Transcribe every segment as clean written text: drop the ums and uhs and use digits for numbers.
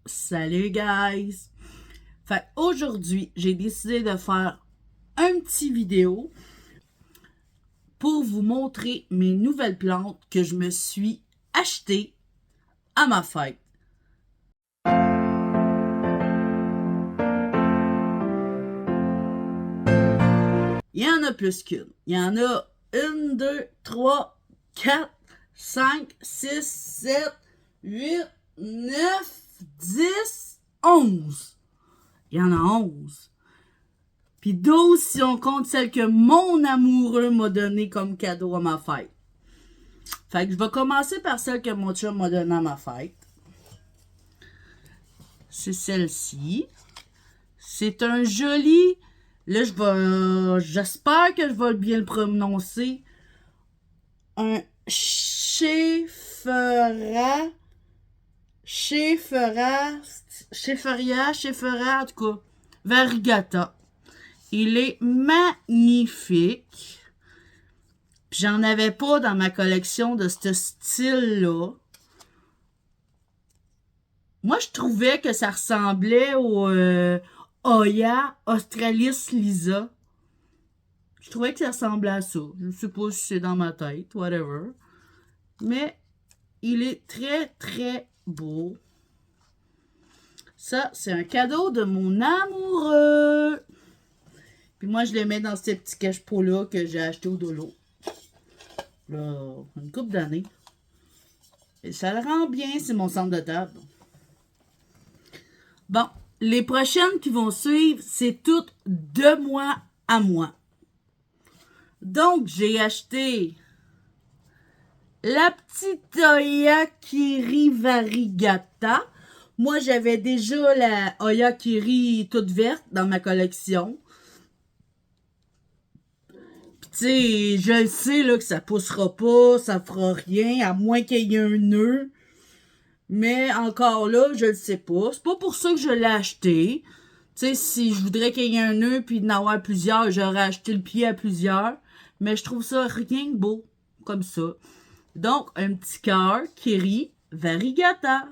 Salut guys! Fait aujourd'hui, j'ai décidé de faire un petit vidéo pour vous montrer mes nouvelles plantes que je me suis achetées à ma fête. Il y en a plus qu'une. Il y en a 1, 2, 3, 4, 5, 6, 7, 8, 9, 10, 11. Il y en a 11. Puis 12 si on compte celle que mon amoureux m'a donnée comme cadeau à ma fête. Fait que je vais commencer par celle que mon chum m'a donnée à ma fête. C'est celle-ci. C'est un joli... Là, j'espère que je vais bien le prononcer. Un Scheffera, en tout cas, variegata. Il est magnifique. Puis j'en avais pas dans ma collection de ce style-là. Moi, je trouvais que ça ressemblait au Hoya Australis Lisa. Je trouvais que ça ressemblait à ça. Je ne sais pas si c'est dans ma tête, whatever. Mais il est très, très beau. Ça, c'est un cadeau de mon amoureux. Puis moi, je le mets dans ces petits cache-pots-là que j'ai acheté au Dolo. Là, une couple d'années. Et ça le rend bien, c'est mon centre de table. Bon, les prochaines qui vont suivre, c'est toutes de moi à moi. Donc, j'ai acheté la petite Oya Kiri Variegata. Moi, j'avais déjà la Oya Kiri toute verte dans ma collection. Puis, tu sais, je le sais là, que ça poussera pas, ça fera rien, à moins qu'il y ait un nœud. Mais encore là, je le sais pas. C'est pas pour ça que je l'ai acheté. Tu sais, si je voudrais qu'il y ait un nœud puis d'en avoir plusieurs, j'aurais acheté le pied à plusieurs. Mais je trouve ça rien que beau, comme ça. Donc, un petit cœur Kiri Variegata.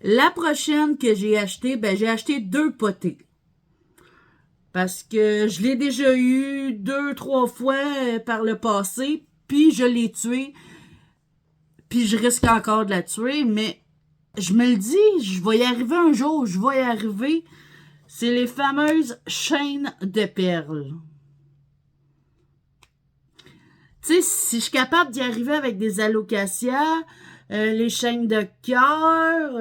La prochaine que j'ai achetée, ben j'ai acheté 2 potées. Parce que je l'ai déjà eu 2, 3 fois par le passé, puis je l'ai tuée. Puis je risque encore de la tuer, mais je me le dis, je vais y arriver un jour, je vais y arriver. C'est les fameuses chaînes de perles. Tu sais, si je suis capable d'y arriver avec des allocations, les chaînes de cœur,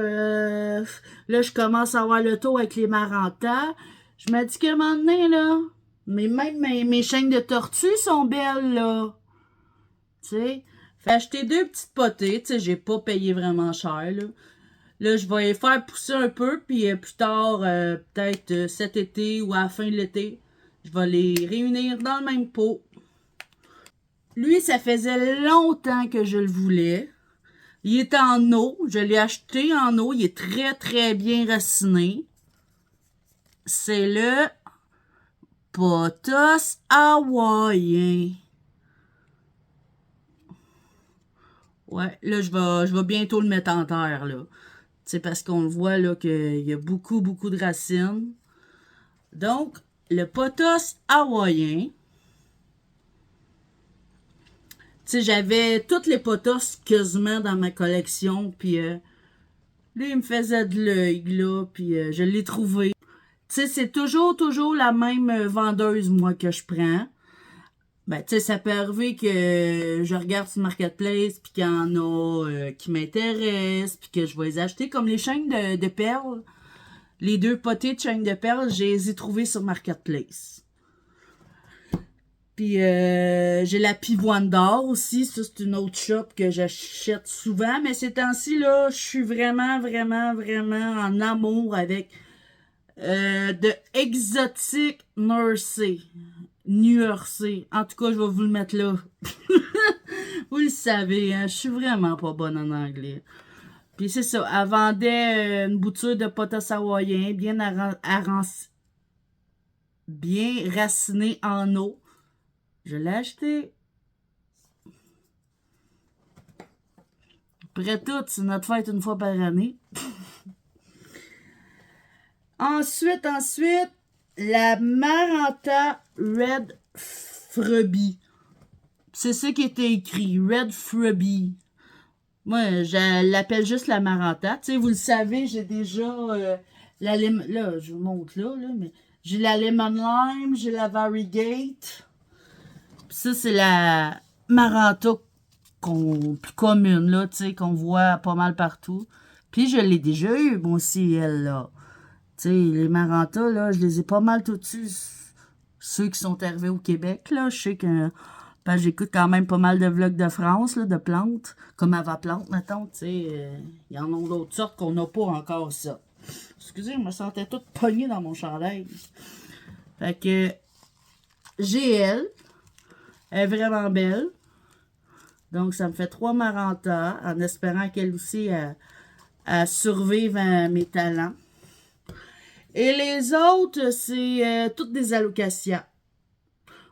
là, je commence à avoir le tour avec les marantas. Je me dis qu'à un moment donné, là, mais même mes chaînes de tortues sont belles, là. Tu sais, fait acheter 2 petites potées, tu sais, j'ai pas payé vraiment cher, là. Là, je vais les faire pousser un peu, puis plus tard, peut-être cet été ou à la fin de l'été, je vais les réunir dans le même pot. Lui, ça faisait longtemps que je le voulais. Il est en eau. Je l'ai acheté en eau. Il est très, très bien raciné. C'est le pothos hawaïen. Ouais, là, je vais bientôt le mettre en terre, là. C'est parce qu'on le voit, là, qu'il y a beaucoup, beaucoup de racines. Donc, le pothos hawaïen. Tu sais, j'avais toutes les pothos quasiment dans ma collection, puis lui, il me faisait de l'œil, là, puis je l'ai trouvé. Tu sais, c'est toujours la même vendeuse, moi, que je prends. Ben, tu sais, ça peut arriver que je regarde sur Marketplace, puis qu'il y en a qui m'intéressent, puis que je vais les acheter, comme les chaînes de perles. Les 2 potées de chaînes de perles, je les ai trouvées sur Marketplace. Puis j'ai la pivoine d'or aussi. Ça, c'est une autre shop que j'achète souvent. Mais ces temps-ci, là, je suis vraiment, vraiment, vraiment en amour avec de Exotic Nursery. Nursey. En tout cas, je vais vous le mettre là. Vous le savez, hein, je suis vraiment pas bonne en anglais. Puis c'est ça, elle vendait une bouture de pothos hawaïen bien raciné en eau. Je l'ai acheté. Près tout, c'est notre fête une fois par année. Ensuite, la Maranta Red Frubby. C'est ça qui était écrit, Red Frubby. Moi, je l'appelle juste la Maranta. Tu sais, vous le savez, j'ai déjà la lemon... Là, je vous montre là, mais j'ai la Lemon Lime, j'ai la Variegate. Puis ça, c'est la Maranta plus commune, là, tu sais, qu'on voit pas mal partout. Puis je l'ai déjà eu, moi aussi, elle, là. Tu sais, les Maranta, là, je les ai pas mal tous eus. Ceux qui sont arrivés au Québec, là, je sais que ben, j'écoute quand même pas mal de vlogs de France, là, de plantes, comme Avaplante, mettons, tu sais. Il y en a d'autres sortes qu'on n'a pas encore, ça. Excusez, je me sentais toute pognée dans mon chandail. Fait que, j'ai elle. Elle est vraiment belle. Donc, ça me fait 3 Maranta, en espérant qu'elle aussi, elle survive à mes talents. Et les autres, c'est toutes des alocasias.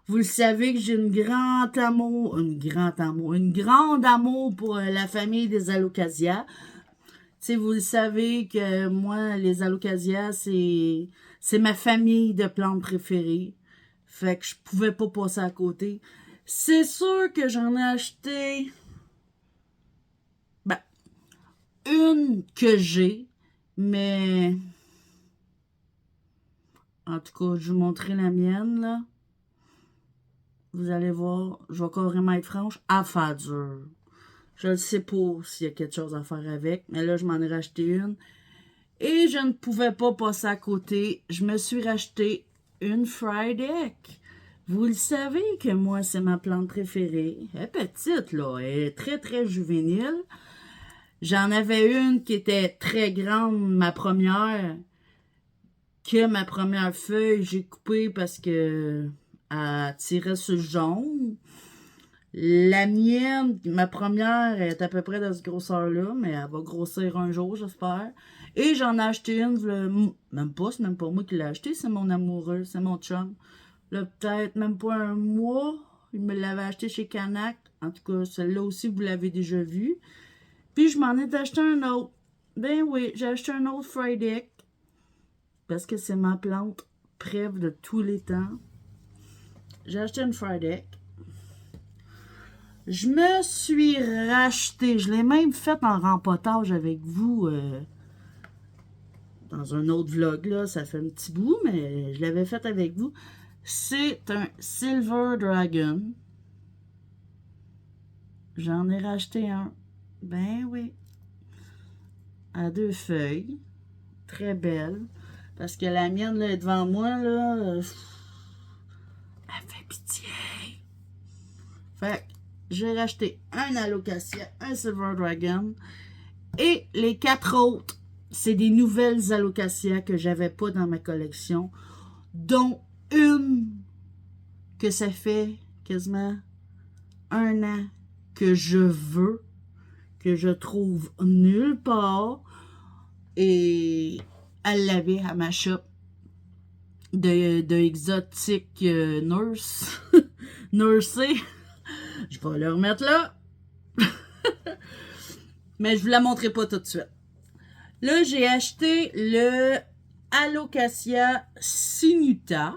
Vous le savez que j'ai une grande amour pour la famille des alocasias. Tu sais, vous le savez que moi, les alocasias, c'est ma famille de plantes préférées. Fait que je pouvais pas passer à côté. C'est sûr que j'en ai acheté une que j'ai, mais en tout cas, je vous montrerai la mienne, là. Vous allez voir, je vais carrément être franche, à faire dur. Je ne sais pas s'il y a quelque chose à faire avec, mais là, je m'en ai racheté une. Et je ne pouvais pas passer à côté. Je me suis racheté une Fried Egg. Vous le savez que moi, c'est ma plante préférée. Elle est petite, là. Elle est très, très juvénile. J'en avais une qui était très grande, ma première, que ma première feuille, j'ai coupée parce que elle tirait sur le jaune. La mienne, ma première, est à peu près de ce grosseur-là, mais elle va grossir un jour, j'espère. Et j'en ai acheté une, même pas, c'est même pas moi qui l'ai acheté, c'est mon amoureux, c'est mon chum. Là, peut-être même pas un mois, il me l'avait acheté chez Canac. En tout cas, celle-là aussi, vous l'avez déjà vue. Puis je m'en ai acheté un autre. Ben oui, j'ai acheté un autre Fried Egg. Parce que c'est ma plante préf de tous les temps. J'ai acheté une Fried Egg. Je me suis racheté. Je l'ai même fait en rempotage avec vous. Dans un autre vlog, là. Ça fait un petit bout, mais je l'avais fait avec vous. C'est un Silver Dragon. J'en ai racheté un. Ben oui. À 2 feuilles. Très belle. Parce que la mienne, là, est devant moi, là. Elle fait pitié. Fait que j'ai racheté un Alocasia, un Silver Dragon. Et les 4 autres, c'est des nouvelles Alocasias que j'avais pas dans ma collection. Dont une que ça fait quasiment 1 an que je veux, que je trouve nulle part. Et elle l'avait à ma shop de Exotic Nurse. Nursey. Je vais le remettre là. Mais je vous la montrerai pas tout de suite. Là, j'ai acheté le Alocasia Sinuta.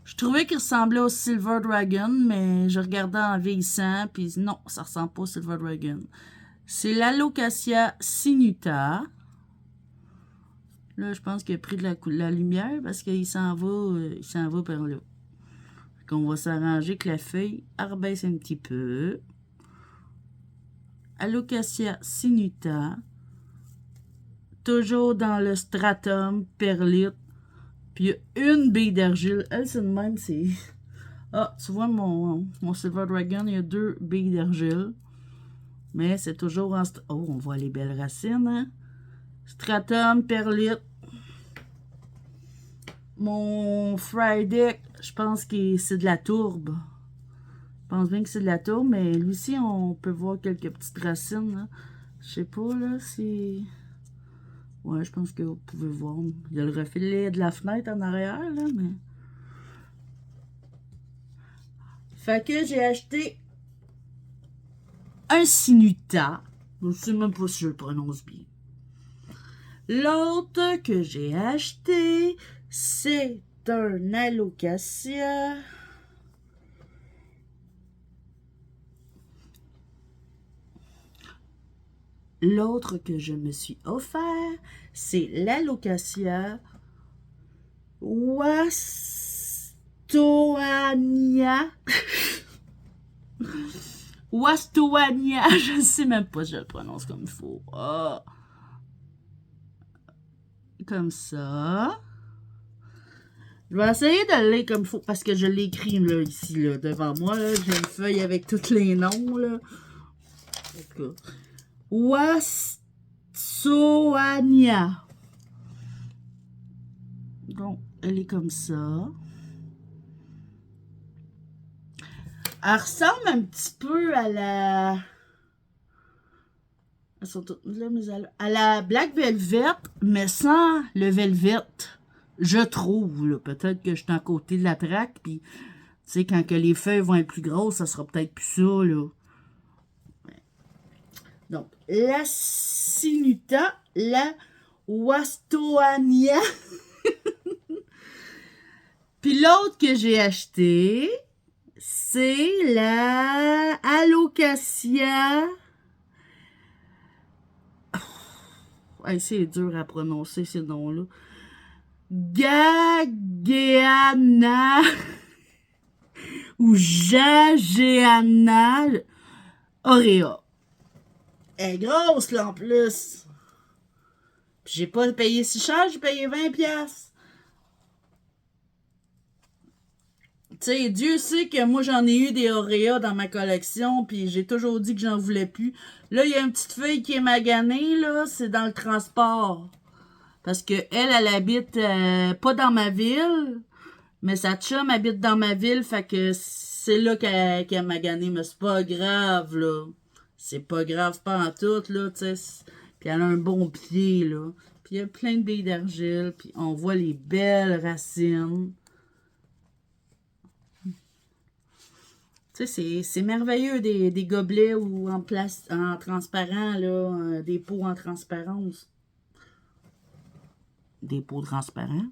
Je trouvais qu'il ressemblait au Silver Dragon, mais je regardais en vieillissant, puis non, ça ressemble pas au Silver Dragon. C'est l'Alocasia Sinuta. Là, je pense qu'il a pris de la lumière parce qu'il s'en va par là. On va s'arranger que la feuille rebaisse un petit peu. Alocasia Sinuta. Toujours dans le stratum perlite. Puis il y a une bille d'argile. Elle, c'est de même, c'est... Ah, tu vois, mon Silver Dragon, il y a 2 billes d'argile. Mais c'est toujours en... Oh, on voit les belles racines, hein? Stratum, perlite. Mon Fried Egg, je pense que c'est de la tourbe. Je pense bien que c'est de la tourbe, mais lui aussi, on peut voir quelques petites racines, là. Je sais pas, là, si... Ouais, je pense que vous pouvez voir. Il y a le reflet de la fenêtre en arrière, là, mais... Fait que j'ai acheté un Sinuta. Je ne sais même pas si je le prononce bien. L'autre que j'ai acheté, c'est un alocasia. L'autre que je me suis offert, c'est l'alocasia Wastoania. Wastoania, je ne sais même pas si je le prononce comme il faut. Oh. Comme ça. Je vais essayer de le lire comme il faut parce que je l'ai écrit là, ici, là, devant moi. J'ai une feuille avec tous les noms. Là. En tout cas. Wastoania. Donc, elle est comme ça. Elle ressemble un petit peu à la... Elles sont toutes là, à la Black Velvet, mais sans le Velvet. Je trouve, peut-être que je suis à côté de la traque, puis, tu sais, quand que les feuilles vont être plus grosses, ça sera peut-être plus ça, là. Donc, la Sinuta, la Wastoania. Puis l'autre que j'ai acheté, c'est la Alocasia. Hey, c'est dur à prononcer ces noms-là. Gageana ou Jageana Aurea. Elle est grosse, là, en plus. Puis j'ai pas payé si cher, j'ai payé 20$. Tu sais, Dieu sait que moi, j'en ai eu des Auréas dans ma collection, puis j'ai toujours dit que j'en voulais plus. Là, il y a une petite fille qui est maganée, là, c'est dans le transport. Parce que elle habite pas dans ma ville, mais sa chum habite dans ma ville, fait que c'est là qu'elle a magané. Mais c'est pas grave, là. C'est pas grave, pas en tout, là, tu sais. Puis elle a un bon pied, là. Puis il y a plein de billes d'argile, puis on voit les belles racines. Tu sais, c'est merveilleux des gobelets ou en transparent, là, des pots en transparence. Des pots transparents.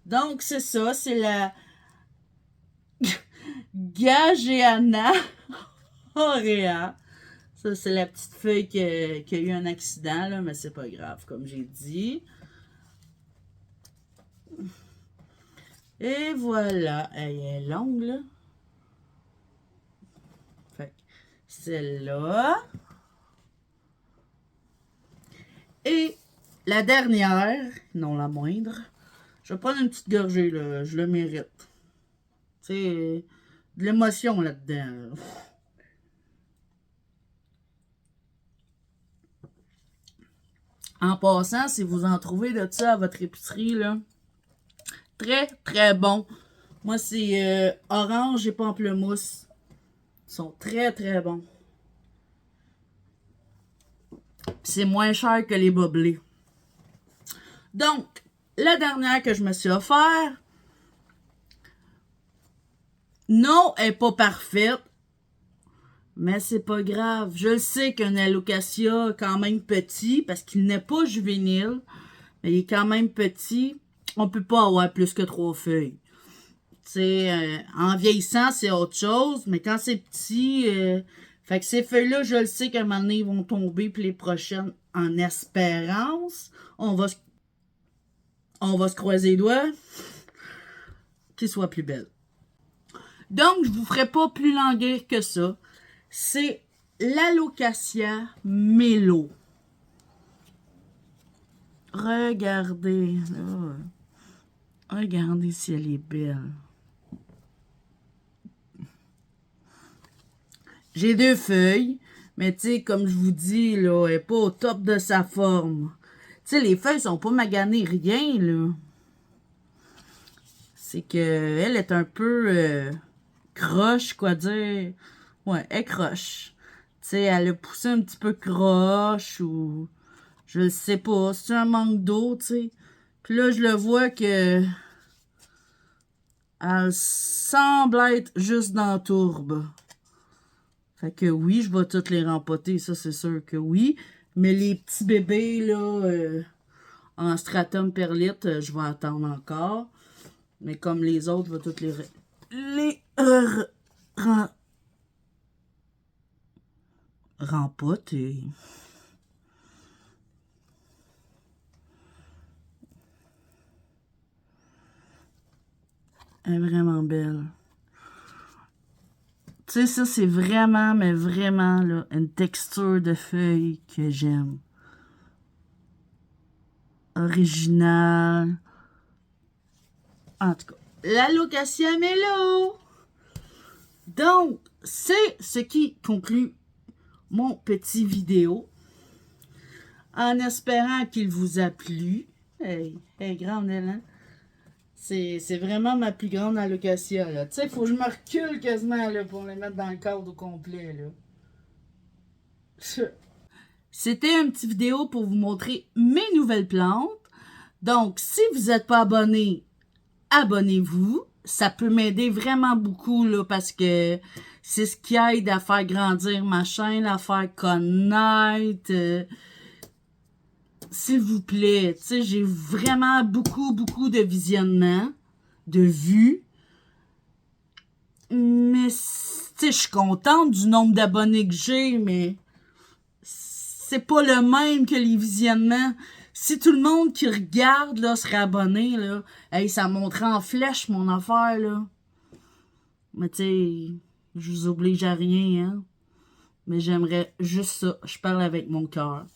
Donc, c'est ça, c'est la Gageana Aurea. Ça, c'est la petite feuille qui a eu un accident, là, mais c'est pas grave, comme j'ai dit. Et voilà. Elle est longue, là. Fait que celle-là. Et la dernière, non la moindre, je vais prendre une petite gorgée, là. Je le mérite. Tu sais, de l'émotion là-dedans. Là. En passant, si vous en trouvez de ça à votre épicerie, là, très, très bon. Moi, c'est orange et pamplemousse. Ils sont très, très bons. C'est moins cher que les boblés. Donc, la dernière que je me suis offert, non, elle n'est pas parfaite, mais c'est pas grave. Je le sais qu'un alocasia est quand même petit, parce qu'il n'est pas juvénile, mais il est quand même petit. On peut pas avoir plus que 3 feuilles. En vieillissant, c'est autre chose, mais quand c'est petit, fait que ces feuilles-là, je le sais qu'à un moment donné, ils vont tomber, puis les prochaines, en espérance, on va se croiser les doigts, qu'ils soient plus belles. Donc, je vous ferai pas plus languir que ça. C'est l'Alocasia Mélo. Regardez, là. Regardez si elle est belle. J'ai 2 feuilles, mais tu sais, comme je vous dis, là, elle n'est pas au top de sa forme. Tu sais, les feuilles sont pas maganées, rien, là. C'est que elle est un peu croche, quoi dire. Ouais, elle croche. Tu sais, elle a poussé un petit peu croche ou... Je le sais pas, c'est un manque d'eau, tu sais. Puis là, je le vois que... Elle semble être juste dans la tourbe. Fait que oui, je vais toutes les rempoter, ça c'est sûr que oui. Mais les petits bébés, là, en stratum perlite, je vais attendre encore. Mais comme les autres, je vais toutes les rempoter. Elle est vraiment belle. Tu sais, ça, c'est vraiment, mais vraiment, là, une texture de feuille que j'aime. Original. En tout cas, l'Alocasia Mello. Donc, c'est ce qui conclut mon petit vidéo. En espérant qu'il vous a plu. Hey, grande, elle, hein? C'est vraiment ma plus grande allocatia, là. Tu sais, il faut que je me recule quasiment, là, pour les mettre dans le cadre au complet, là. C'était une petite vidéo pour vous montrer mes nouvelles plantes. Donc, si vous n'êtes pas abonné, abonnez-vous. Ça peut m'aider vraiment beaucoup, là, parce que c'est ce qui aide à faire grandir ma chaîne, à faire connaître. S'il vous plaît, tu sais, j'ai vraiment beaucoup de visionnements, de vues. Mais, tu sais, je suis contente du nombre d'abonnés que j'ai, mais c'est pas le même que les visionnements. Si tout le monde qui regarde, là, serait abonné, là, hey, ça monterait en flèche, mon affaire, là. Mais, tu sais, je vous oblige à rien, hein. Mais j'aimerais juste ça. Je parle avec mon cœur.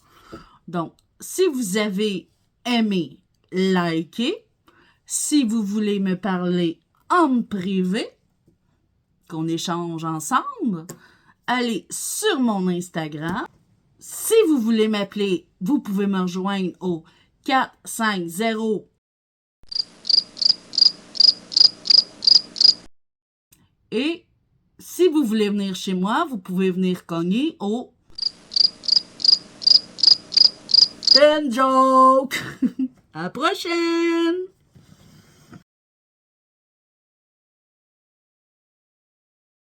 Donc, si vous avez aimé, likez. Si vous voulez me parler en privé, qu'on échange ensemble, allez sur mon Instagram. Si vous voulez m'appeler, vous pouvez me rejoindre au 450. Et si vous voulez venir chez moi, vous pouvez venir cogner au joke. À la prochaine!